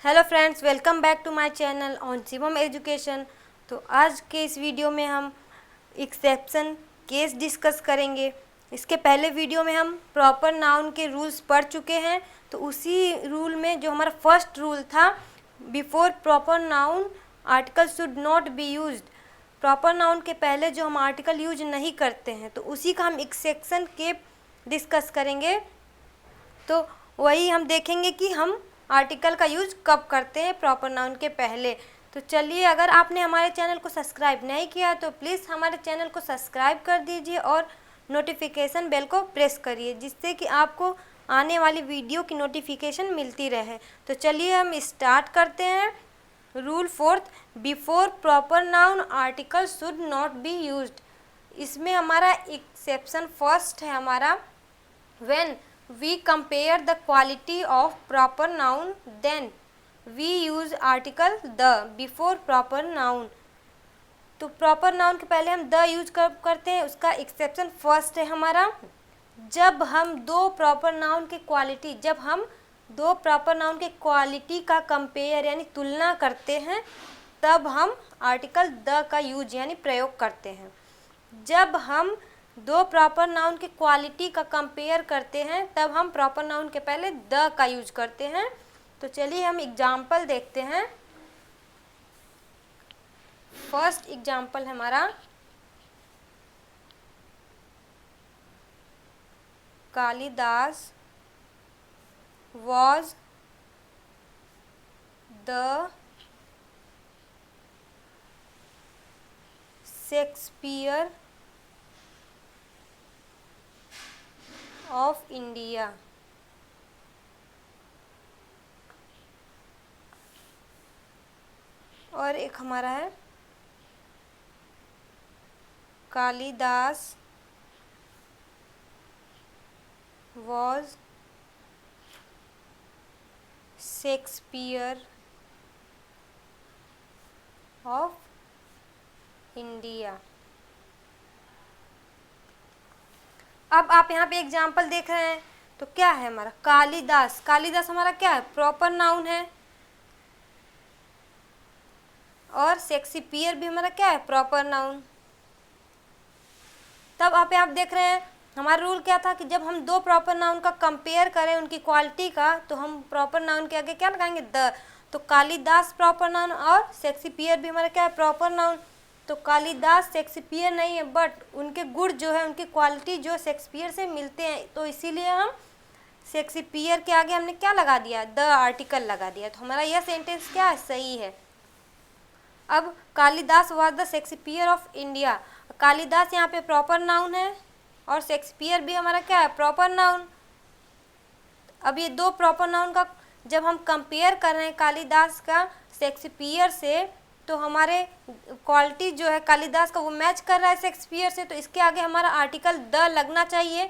Hello friends, welcome back to my channel on Shivam education. तो आज के इस वीडियो में हम एक्सेप्शन केस डिस्कस करेंगे। इसके पहले वीडियो में हम प्रॉपर नाउन के रूल्स पढ़ चुके हैं। तो उसी रूल में जो हमारा फर्स्ट रूल था, before proper noun article should not be used. Proper noun के पहले जो हम आर्टिकल यूज नहीं करते हैं, तो उसी का हम एक्सेप्शन के डिस्कस करेंगे। तो वही हम देखेंगे कि हम आर्टिकल का यूज कब करते हैं प्रॉपर नाउन के पहले। तो चलिए, अगर आपने हमारे चैनल को सब्सक्राइब नहीं किया तो प्लीज़ हमारे चैनल को सब्सक्राइब कर दीजिए और नोटिफिकेशन बेल को प्रेस करिए, जिससे कि आपको आने वाली वीडियो की नोटिफिकेशन मिलती रहे। तो चलिए हम स्टार्ट करते हैं। Rule fourth, before proper noun article should not be used. इसमें हमारा एक्सेप्शन फर्स्ट है हमारा, when we compare the quality of proper noun then we use article the before proper noun। तो प्रॉपर नाउन के पहले हम द यूज करते हैं, उसका एक्सेप्शन फर्स्ट है हमारा, जब हम दो प्रॉपर नाउन के क्वालिटी का कंपेयर यानी तुलना करते हैं, तब हम आर्टिकल द का यूज यानी प्रयोग करते हैं। जब हम दो प्रॉपर नाउन की क्वालिटी का कंपेयर करते हैं, तब हम प्रॉपर नाउन के पहले द का यूज करते हैं। तो चलिए हम एग्जाम्पल देखते हैं। फर्स्ट एग्जाम्पल है हमारा, Kalidas was the Shakespeare of India. और एक हमारा है, Kalidas was Shakespeare of India. अब आप यहाँ पे एग्जाम्पल देख रहे हैं, तो क्या है हमारा कालिदास। कालिदास हमारा क्या है, प्रॉपर नाउन है, और शेक्सपियर भी हमारा क्या है, प्रॉपर नाउन। तब आप यहाँ देख रहे हैं, हमारा रूल क्या था कि जब हम दो प्रॉपर नाउन का कंपेयर करें उनकी क्वालिटी का, तो हम प्रॉपर नाउन के आगे क्या लगाएंगे, द। तो कालिदास प्रॉपर नाउन और शेक्सपियर भी हमारा क्या है, प्रॉपर नाउन। तो कालिदास शेक्सपियर नहीं है, बट उनके गुण जो है, उनकी क्वालिटी जो शेक्सपियर से मिलते हैं, तो इसीलिए हम शेक्सपियर के आगे हमने क्या लगा दिया, द आर्टिकल लगा दिया। तो हमारा यह सेंटेंस क्या है, सही है। अब Kalidas was the Shakespeare of India. Kalidas यहाँ पे प्रॉपर नाउन है और शेक्सपियर भी हमारा क्या है, प्रॉपर नाउन। अब ये दो प्रॉपर नाउन का जब हम कंपेयर कर रहे हैं कालिदास का शेक्सपियर से, तो हमारे क्वालिटी जो है कालिदास का वो मैच कर रहा है शेक्सपियर से, तो इसके आगे हमारा आर्टिकल द लगना चाहिए,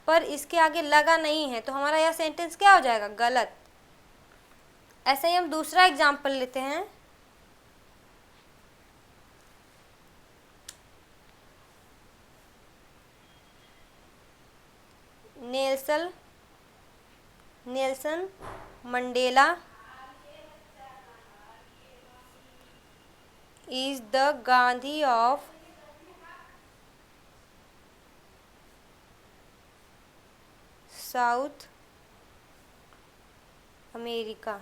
पर इसके आगे लगा नहीं है, तो हमारा यह सेंटेंस क्या हो जाएगा, गलत। ऐसे ही हम दूसरा एग्जाम्पल लेते हैं। Nelson Mandela is the Gandhi of South America।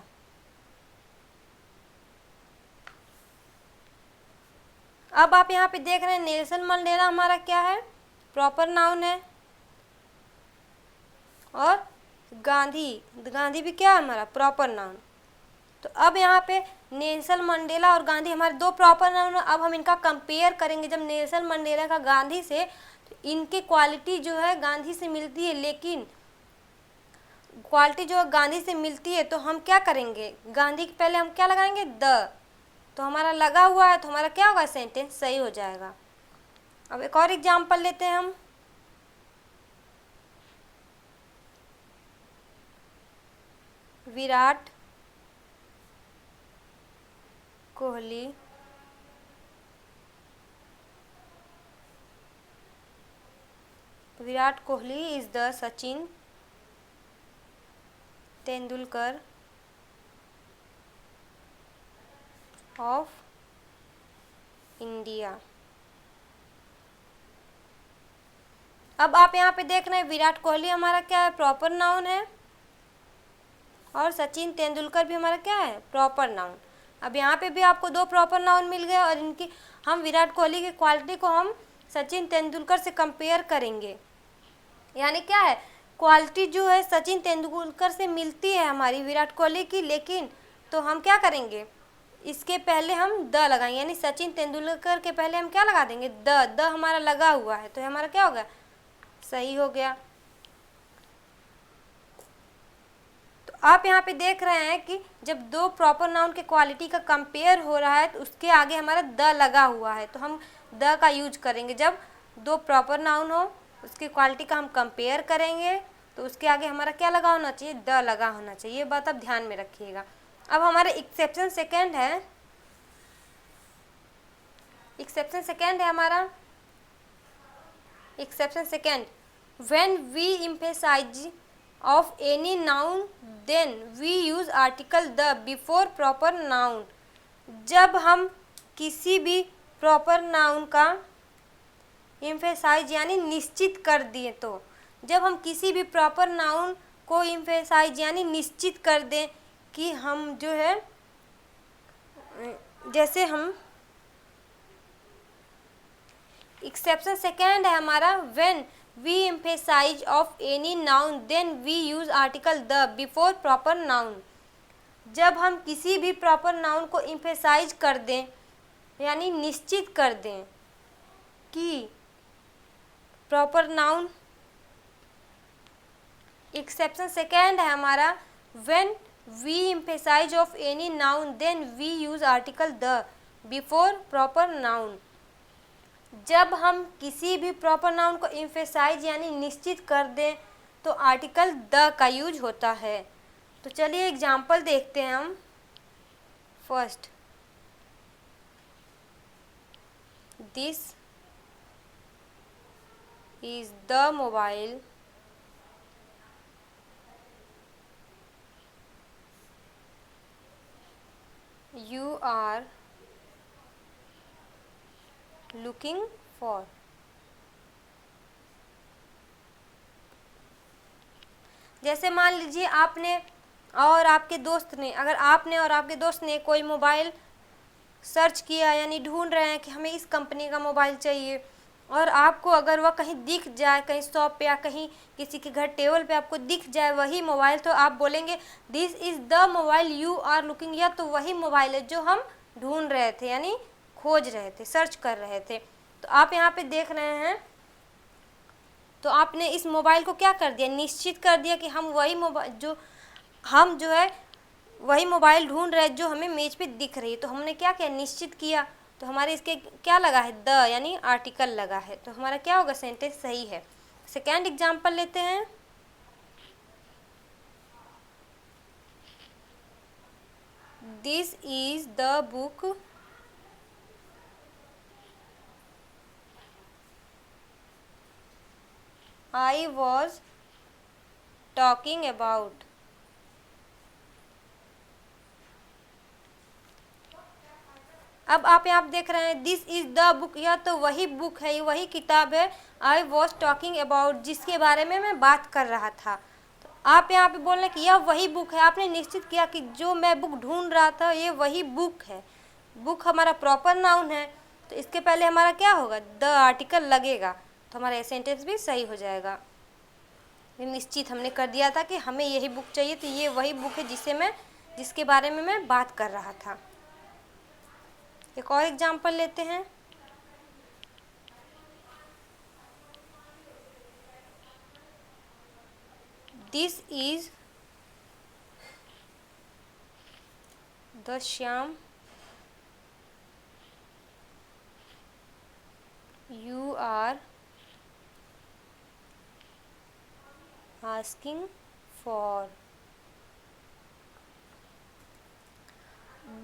अब आप यहाँ पे देख रहे हैं, नेल्सन मंडेला हमारा क्या है, प्रॉपर नाउन है, और गांधी भी क्या है हमारा, प्रॉपर नाउन। तो अब यहाँ पे नेल्सन मंडेला और गांधी हमारे दो प्रॉपर नाउन। अब हम इनका कंपेयर करेंगे, जब नेल्सन मंडेला का गांधी से, तो इनकी क्वालिटी जो है गांधी से मिलती है, लेकिन क्वालिटी जो गांधी से मिलती है, तो हम क्या करेंगे, गांधी के पहले हम क्या लगाएंगे, द। तो हमारा लगा हुआ है, तो हमारा क्या होगा, सेंटेंस सही हो जाएगा। अब एक और एग्जाम्पल लेते हैं हम। Virat Kohli is the Sachin Tendulkar of India. अब आप यहाँ पे देख रहे हैं विराट कोहली हमारा क्या है, प्रॉपर नाउन है, और सचिन तेंदुलकर भी हमारा क्या है, प्रॉपर नाउन। अब यहाँ पे भी आपको दो प्रॉपर नाउन मिल गए और इनकी हम विराट कोहली की क्वालिटी को हम सचिन तेंदुलकर से कंपेयर करेंगे, यानी क्या है, क्वालिटी जो है सचिन तेंदुलकर से मिलती है हमारी विराट कोहली की, लेकिन तो हम क्या करेंगे, इसके पहले हम द लगाएंगे, यानी सचिन तेंदुलकर के पहले हम क्या लगा देंगे, द हमारा लगा हुआ है, तो हमारा क्या होगा, सही हो गया। तो आप यहाँ पे देख रहे हैं कि जब दो प्रॉपर नाउन के क्वालिटी का कंपेयर हो रहा है तो उसके आगे हमारा द लगा हुआ है, तो हम द का यूज करेंगे। जब दो प्रॉपर नाउन हो उसकी क्वालिटी का हम कंपेयर करेंगे तो उसके आगे हमारा क्या लगा होना चाहिए, द लगा होना चाहिए। ये बात आप ध्यान में रखिएगा। अब हमारा एक्सेप्शन सेकेंड है, एक्सेप्शन सेकेंड है हमारा, exception second, when we emphasize of any noun then we use article the before proper noun. जब हम किसी भी प्रॉपर नाउन का एम्फेसाइज यानी निश्चित कर दिए, तो जब हम किसी भी प्रॉपर नाउन को एम्फेसाइज यानी निश्चित कर दें कि हम जो है, जैसे हम एक्सेप्शन सेकेंड है हमारा, when we emphasize of any noun then we use article the before proper noun. जब हम किसी भी प्रॉपर नाउन को एम्फेसाइज कर दें यानी निश्चित कर दें कि प्रॉपर नाउन, एक्सेप्शन सेकेंड है हमारा, when we emphasize of any noun then we use article the before proper noun. जब हम किसी भी प्रॉपर नाउन को एम्फेसाइज यानी निश्चित कर दें तो आर्टिकल द का यूज होता है। तो चलिए एग्जाम्पल देखते हैं हम। First, this is the mobile you are looking for। जैसे मान लीजिए आपने और आपके दोस्त ने, अगर आपने और आपके दोस्त ने कोई मोबाइल सर्च किया यानी ढूंढ रहे हैं कि हमें इस कंपनी का मोबाइल चाहिए, और आपको अगर वह कहीं दिख जाए, कहीं शॉप पे या कहीं किसी के घर टेबल पे आपको दिख जाए वही मोबाइल, तो आप बोलेंगे this is the mobile you are looking, या तो वही मोबाइल है जो हम ढूंढ रहे थे यानी खोज रहे थे, सर्च कर रहे थे। तो आप यहाँ पे देख रहे हैं, तो आपने इस मोबाइल को क्या कर दिया, निश्चित कर दिया कि हम वही मोबाइल जो है वही मोबाइल ढूंढ रहे जो हमें मेज पे दिख रही है। तो हमने क्या किया, निश्चित किया, तो हमारे इसके क्या लगा है, द यानी आर्टिकल लगा है, तो हमारा क्या होगा, सेंटेंस सही है। सेकेंड एग्जाम्पल लेते हैं। This is the book I was talking about. अब आप यहाँ देख रहे हैं दिस इज द बुक, यह तो वही बुक है, वही किताब है, आई वॉज टॉकिंग अबाउट, जिसके बारे में मैं बात कर रहा था। तो आप यहाँ पे बोल रहे हैं कि यह वही बुक है, आपने निश्चित किया कि जो मैं बुक ढूंढ रहा था ये वही बुक है। बुक हमारा प्रॉपर नाउन है, तो इसके पहले हमारा क्या होगा, द आर्टिकल लगेगा, तो हमारा सेंटेंस भी सही हो जाएगा। ये निश्चित हमने कर दिया था कि हमें यही बुक चाहिए, तो ये वही बुक है जिसके बारे में मैं बात कर रहा था। एक और एग्जाम्पल लेते हैं। This is the Shyam you are asking for.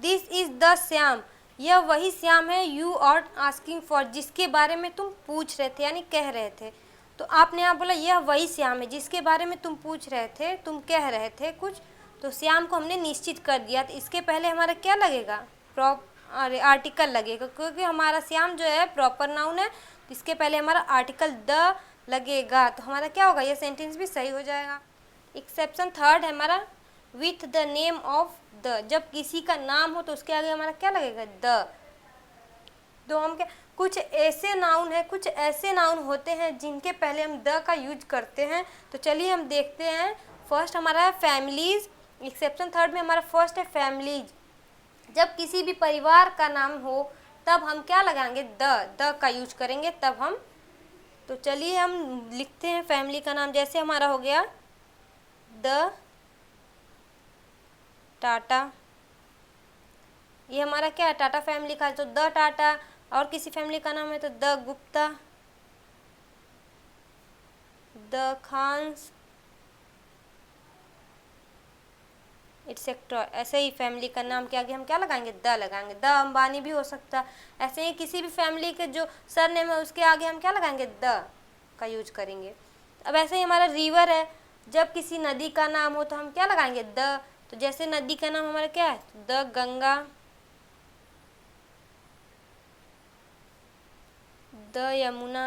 This is the Shyam, यह वही श्याम है, यू आर आस्किंग फॉर, जिसके बारे में तुम पूछ रहे थे यानी कह रहे थे। तो आपने यहाँ बोला यह वही श्याम है जिसके बारे में तुम पूछ रहे थे, तुम कह रहे थे कुछ, तो श्याम को हमने निश्चित कर दिया, तो इसके पहले हमारा क्या लगेगा, अरे आर्टिकल लगेगा, क्योंकि हमारा श्याम जो है प्रॉपर नाउन है, तो इसके पहले हमारा आर्टिकल द लगेगा, तो हमारा क्या होगा, ये सेंटेंस भी सही हो जाएगा। एक्सेप्शन थर्ड है हमारा with the name of the. जब किसी का नाम हो तो उसके आगे हमारा क्या लगेगा, द। तो हम क्या, कुछ ऐसे नाउन होते हैं जिनके पहले हम द का यूज करते हैं। तो चलिए हम देखते हैं। फर्स्ट हमारा है फैमिलीज। एक्सेप्शन थर्ड में हमारा फर्स्ट है फैमिलीज। जब किसी भी परिवार का नाम हो तब हम क्या लगाएंगे, द का यूज करेंगे तब हम। तो चलिए हम लिखते हैं फैमिली का नाम। जैसे हमारा हो गया द टाटा, ये हमारा क्या है, टाटा फैमिली का है, तो द टाटा। और किसी फैमिली का नाम है तो the Gupta, the Khans, etcetera. ऐसे ही फैमिली का नाम के आगे हम क्या लगाएंगे, द लगाएंगे। द अंबानी भी हो सकता है। ऐसे ही किसी भी फैमिली के जो सरनेम है उसके आगे हम क्या लगाएंगे, द का यूज करेंगे। अब ऐसे ही हमारा रिवर है। जब किसी नदी का नाम हो तो हम क्या लगाएंगे, द। तो जैसे नदी का नाम हमारा क्या है, द गंगा, द यमुना,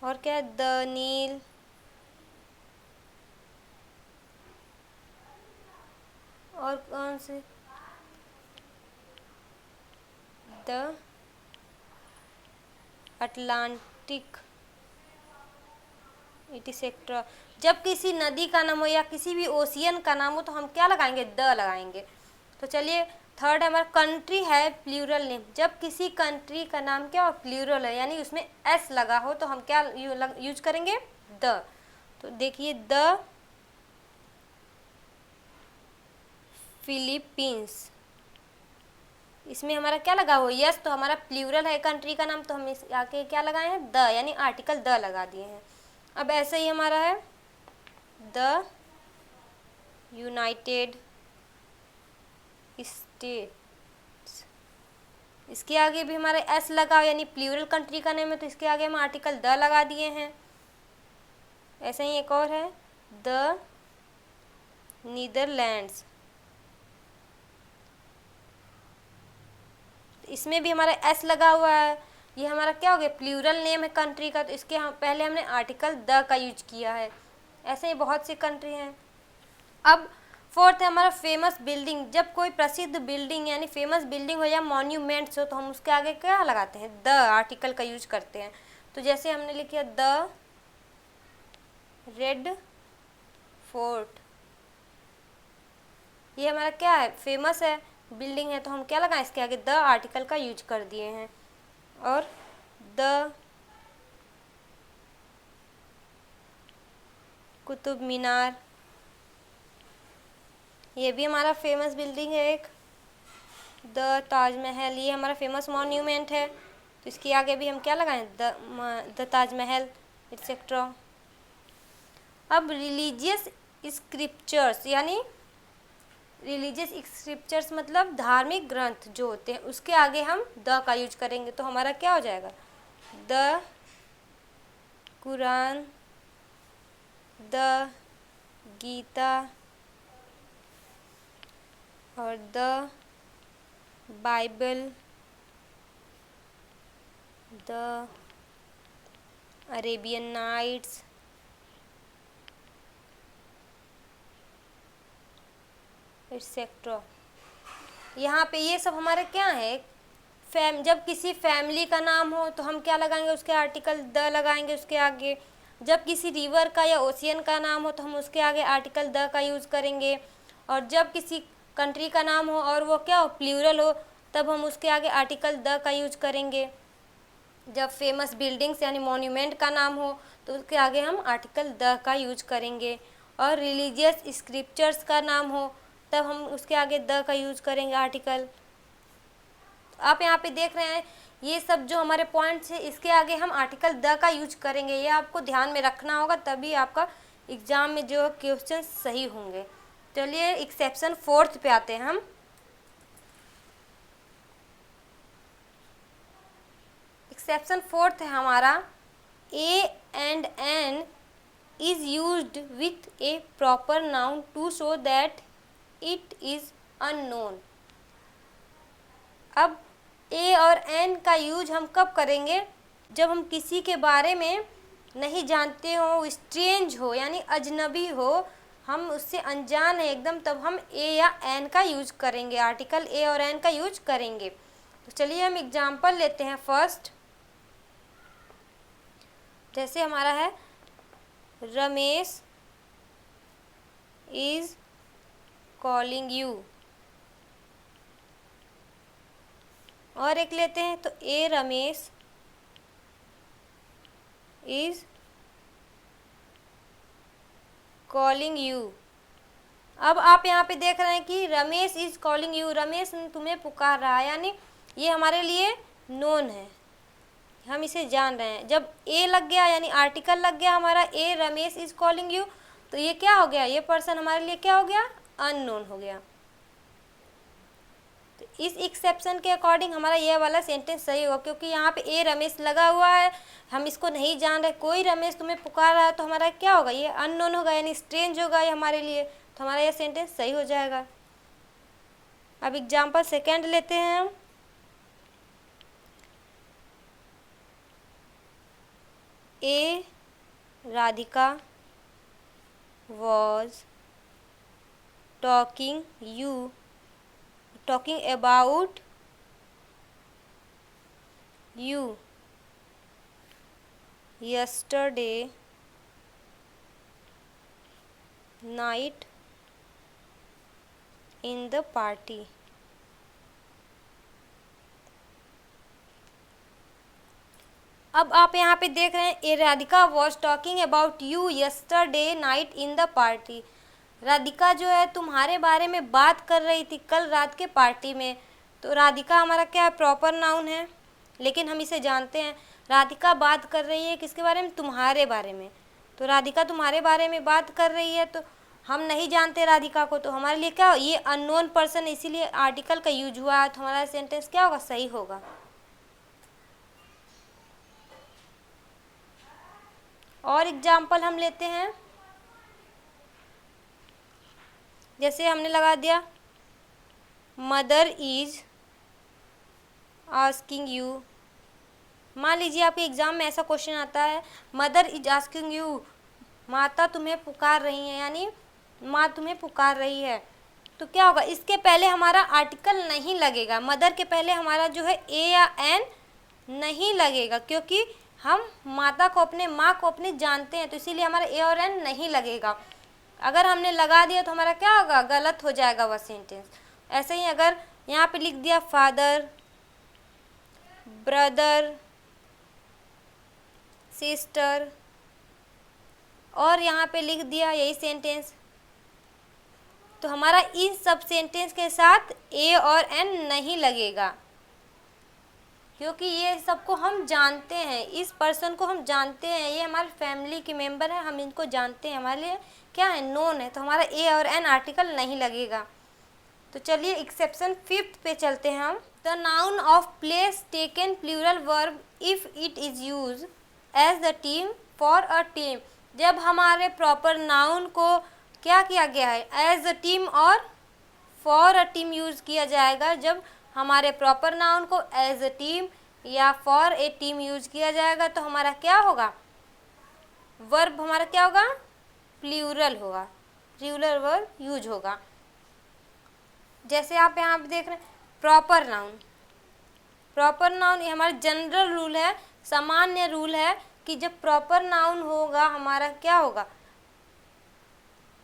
और क्या है, द नील, और कौन से, द अटलांटिक, एटसेट्रा। जब किसी नदी का नाम हो या किसी भी ओशियन का नाम हो तो हम क्या लगाएंगे, द लगाएंगे। तो चलिए थर्ड हमारा कंट्री है प्लूरल नेम। जब किसी कंट्री का नाम क्या हो, प्लूरल है, यानी उसमें एस लगा हो तो हम क्या यूज करेंगे, द। तो देखिए द फिलीपींस, इसमें हमारा क्या लगा हो, यस, तो हमारा प्लूरल है कंट्री का नाम, तो हम इस आके क्या लगाए हैं, द, यानी आर्टिकल द लगा दिए हैं। अब ऐसे ही हमारा है द यूनाइटेड स्टेट्स, इसके आगे भी हमारा एस लगा हो, यानी प्लूरल कंट्री का नेम है, तो इसके आगे हम आर्टिकल द लगा दिए हैं। ऐसे ही एक और है द नीदरलैंड्स, इसमें भी हमारा एस लगा हुआ है। ये हमारा क्या हो गया, प्लूरल नेम है कंट्री का, तो इसके पहले हमने आर्टिकल द का यूज किया है। ऐसे ही बहुत सी कंट्री हैं। अब फोर्थ है हमारा फेमस बिल्डिंग। जब कोई प्रसिद्ध बिल्डिंग यानी फेमस बिल्डिंग हो या मॉन्यूमेंट्स हो तो हम उसके आगे क्या लगाते हैं, द आर्टिकल का यूज करते हैं। तो जैसे हमने लिखा द रेड फोर्ट, ये हमारा क्या है, फेमस है, बिल्डिंग है, तो हम क्या लगाएं, इसके आगे द आर्टिकल का यूज कर दिए हैं। और द कुतुब मीनार, ये भी हमारा फेमस बिल्डिंग है एक। द ताजमहल, ये हमारा फेमस मॉन्यूमेंट है, तो इसके आगे भी हम क्या लगाएं, द ताजमहल, एटसेट्रा। अब रिलीजियस स्क्रिप्चर्स, यानी रिलीजियस स्क्रिप्चर्स मतलब धार्मिक ग्रंथ जो होते हैं उसके आगे हम द का यूज करेंगे, तो हमारा क्या हो जाएगा, द कुरान, द गीता, और the Bible, the Arabian Nights, etcetera. यहाँ पे ये सब हमारे क्या है, जब किसी फैमिली का नाम हो तो हम क्या लगाएंगे, उसके आर्टिकल द लगाएंगे उसके आगे। जब किसी रिवर का या ओशियन का नाम हो तो हम उसके आगे आर्टिकल द का यूज़ करेंगे। और जब किसी कंट्री का नाम हो और वो क्या हो, प्लूरल हो, तब हम उसके आगे आर्टिकल द का यूज करेंगे। जब फेमस बिल्डिंग्स यानी मॉन्यूमेंट का नाम हो तो उसके आगे हम आर्टिकल द का यूज करेंगे। और रिलीजियस स्क्रिप्चर्स का नाम हो तब हम उसके आगे द का यूज करेंगे आर्टिकल। आप यहाँ पे देख रहे हैं ये सब जो हमारे पॉइंट्स है इसके आगे हम आर्टिकल द का यूज करेंगे। ये आपको ध्यान में रखना होगा, तभी आपका एग्जाम में जो क्वेश्चन सही होंगे। चलिए एक्सेप्शन फोर्थ पे आते हैं हम। एक्सेप्शन फोर्थ है हमारा A and an is used with a proper noun to show that it is unknown. अब ए और एन का यूज हम कब करेंगे? जब हम किसी के बारे में नहीं जानते हो, स्ट्रेंज हो यानी अजनबी हो, हम उससे अनजान है एकदम, तब हम ए या एन का यूज करेंगे, आर्टिकल ए और एन का यूज करेंगे। तो चलिए हम एग्जांपल लेते हैं। फर्स्ट जैसे हमारा है रमेश इज कॉलिंग यू, और एक लेते हैं तो ए रमेश इज कॉलिंग यू। अब आप यहाँ पे देख रहे हैं कि Ramesh is calling you, Ramesh तुम्हें पुकार रहा है, यानी ये हमारे लिए नोन है, हम इसे जान रहे हैं। जब ए लग गया यानी आर्टिकल लग गया हमारा, ए रमेश इज कॉलिंग यू, तो ये क्या हो गया? ये पर्सन हमारे लिए क्या हो गया? अननोन हो गया। तो इस एक्सेप्शन के अकॉर्डिंग हमारा ये वाला सेंटेंस सही होगा, क्योंकि यहाँ पे ए रमेश लगा हुआ है, हम इसको नहीं जान रहे, कोई रमेश तुम्हें पुकार रहा है, तो हमारा क्या होगा? ये अननोन होगा यानी स्ट्रेंज होगा ये हमारे लिए, तो हमारा ये सेंटेंस सही हो जाएगा। अब एग्जाम्पल सेकेंड लेते हैं हम। ए Radhika was talking about you yesterday night in the party। अब आप यहाँ पे देख रहे हैं ए Radhika was talking about you yesterday night in the party. Radhika जो है तुम्हारे बारे में बात कर रही थी कल रात के पार्टी में। तो राधिका हमारा क्या है? प्रॉपर नाउन है, लेकिन हम इसे जानते हैं राधिका बात कर रही है किसके बारे में? तुम्हारे बारे में। तो राधिका तुम्हारे बारे में बात कर रही है, तो हम नहीं जानते राधिका को, तो हमारे लिए क्या हो? ये अननोन पर्सन, इसीलिए आर्टिकल का यूज हुआ है, तो हमारा सेंटेंस क्या होगा? सही होगा। और एग्जाम्पल हम लेते हैं, जैसे हमने लगा दिया मदर इज आस्किंग यू। मान लीजिए आपके एग्जाम में ऐसा क्वेश्चन आता है, मदर इज आस्किंग यू, माता तुम्हें पुकार रही है, यानी माँ तुम्हें पुकार रही है, तो क्या होगा? इसके पहले हमारा आर्टिकल नहीं लगेगा, मदर के पहले हमारा जो है ए या एन नहीं लगेगा, क्योंकि हम माता को अपने, माँ को अपने जानते हैं, तो इसीलिए हमारा ए और एन नहीं लगेगा। अगर हमने लगा दिया तो हमारा क्या होगा? गलत हो जाएगा वह सेंटेंस। ऐसे ही अगर यहाँ पे लिख दिया फादर, ब्रदर, सिस्टर, और यहाँ पे लिख दिया यही सेंटेंस, तो हमारा इन सब सेंटेंस के साथ ए और एन नहीं लगेगा, क्योंकि ये सबको हम जानते हैं, इस पर्सन को हम जानते हैं, ये हमारे फैमिली के मेंबर है, हम इनको जानते हैं, हमारे लिए क्या है? नोन है, तो हमारा ए और एन आर्टिकल नहीं लगेगा। तो चलिए एक्सेप्शन फिफ्थ पे चलते हैं हम। The noun of place taken plural verb if it is use as the team for a team. जब हमारे प्रॉपर नाउन को क्या किया गया है? एज अ टीम और फॉर अ टीम यूज किया जाएगा। जब हमारे प्रॉपर नाउन को एज अ टीम या फॉर ए टीम यूज किया जाएगा, तो हमारा क्या होगा? वर्ब हमारा क्या होगा? प्लूरल होगा, प्लूरल वर्ब यूज होगा। जैसे आप यहाँ पे देख रहे हैं प्रॉपर नाउन, प्रॉपर नाउन ये हमारा जनरल रूल है, सामान्य रूल है कि जब प्रॉपर नाउन होगा हमारा क्या होगा?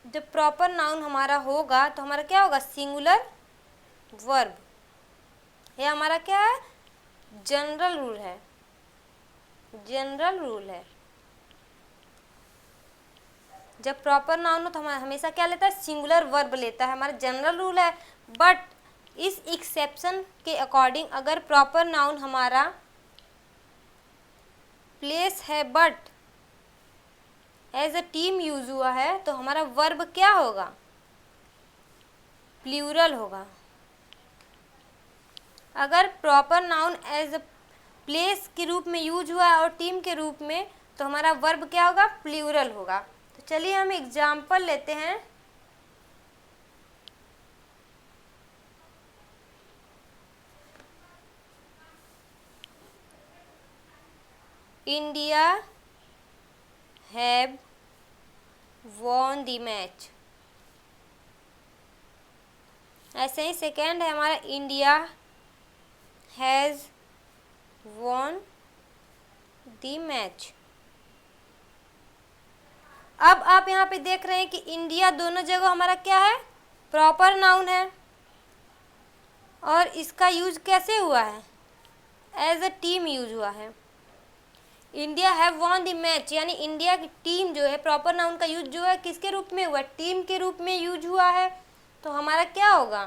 जब प्रॉपर नाउन हमारा होगा तो हमारा क्या होगा? Singular verb. ये हमारा क्या है? जनरल रूल है, जनरल रूल है। जब प्रॉपर नाउन हो तो हमारा हमेशा क्या लेता है? सिंगुलर वर्ब लेता है, हमारा जनरल रूल है। बट इस एक्सेप्शन के अकॉर्डिंग अगर प्रॉपर नाउन हमारा प्लेस है but as a team use हुआ है, तो हमारा वर्ब क्या होगा? प्लूरल होगा। अगर proper noun as a place के रूप में यूज हुआ और टीम के रूप में, तो हमारा वर्ब क्या होगा? प्लूरल होगा। तो चलिए हम एग्जाम्पल लेते हैं। India have won the match. ऐसे ही सेकेंड है हमारा India has won the match. अब आप यहाँ पे देख रहे हैं कि इंडिया दोनों जगह हमारा क्या है, प्रॉपर नाउन है, और इसका यूज कैसे हुआ है, एज अ टीम यूज हुआ है। India have won the match यानी इंडिया की टीम जो है, प्रॉपर नाउन का यूज जो है किसके रूप में हुआ, टीम के रूप में यूज हुआ है। तो हमारा क्या होगा,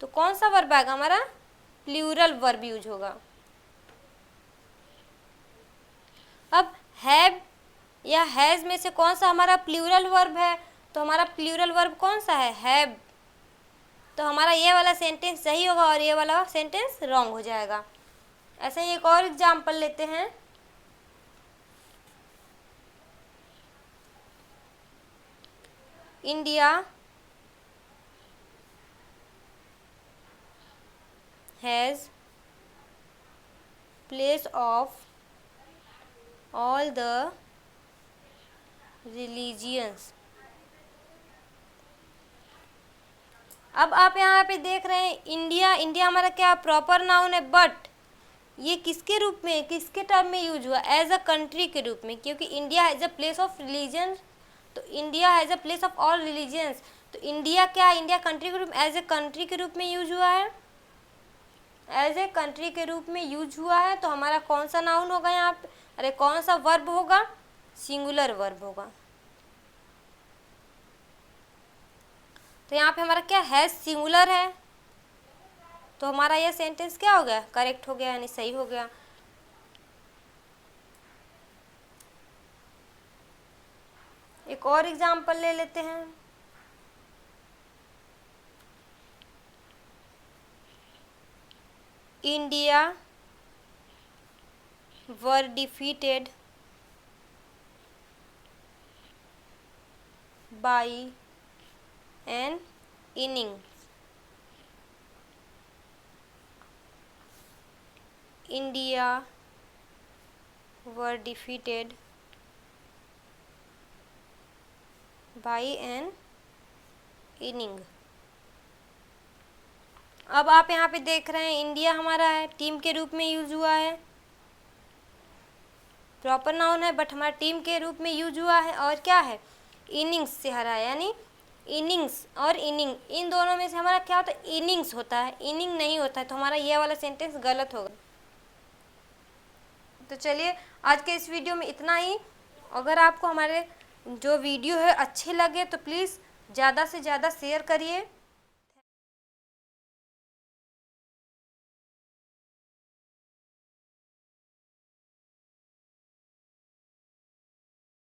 तो कौन सा वर्ब आएगा हमारा, प्लूरल वर्ब यूज होगा। अब हैव या हैज़ में से कौन सा हमारा प्लूरल वर्ब है, तो हमारा प्लूरल वर्ब कौन सा है, हैव। तो हमारा ये वाला सेंटेंस सही होगा और ये वाला सेंटेंस रॉन्ग हो जाएगा। ऐसे ही एक और एग्जाम्पल लेते हैं। India has place of all the religions. अब आप यहाँ पे देख रहे हैं इंडिया, इंडिया हमारा क्या प्रॉपर नाउन है, बट ये किसके रूप में, किसके टर्म में यूज हुआ, एज अ कंट्री के रूप में, क्योंकि India has a place of religion. तो India has a place of all religions, तो इंडिया क्या है, इंडिया कंट्री के रूप में, एज ए कंट्री के रूप में यूज हुआ है, एज ए कंट्री के रूप में यूज हुआ है। तो हमारा कौन सा नाउन होगा यहाँ पे, अरे कौन सा वर्ब होगा, सिंगुलर वर्ब होगा। तो यहाँ पे हमारा क्या है, सिंगुलर है, तो हमारा यह सेंटेंस क्या हो गया, करेक्ट हो गया यानी सही हो गया। एक और एग्जांपल ले लेते हैं। India were defeated by N inning. India were defeated by N inning. अब आप यहाँ पे देख रहे हैं इंडिया हमारा है, टीम के रूप में यूज हुआ है, प्रॉपर नाउन है बट हमारा टीम के रूप में यूज हुआ है, और क्या है, इनिंग्स से हरा है, यानी इनिंग्स और इनिंग इन दोनों में से हमारा क्या होता है, इनिंग्स होता है, इनिंग नहीं होता है। तो हमारा ये वाला सेंटेंस गलत होगा। तो चलिए आज के इस वीडियो में इतना ही। अगर आपको हमारे जो वीडियो है अच्छे लगे तो प्लीज़ ज़्यादा से ज़्यादा शेयर करिए।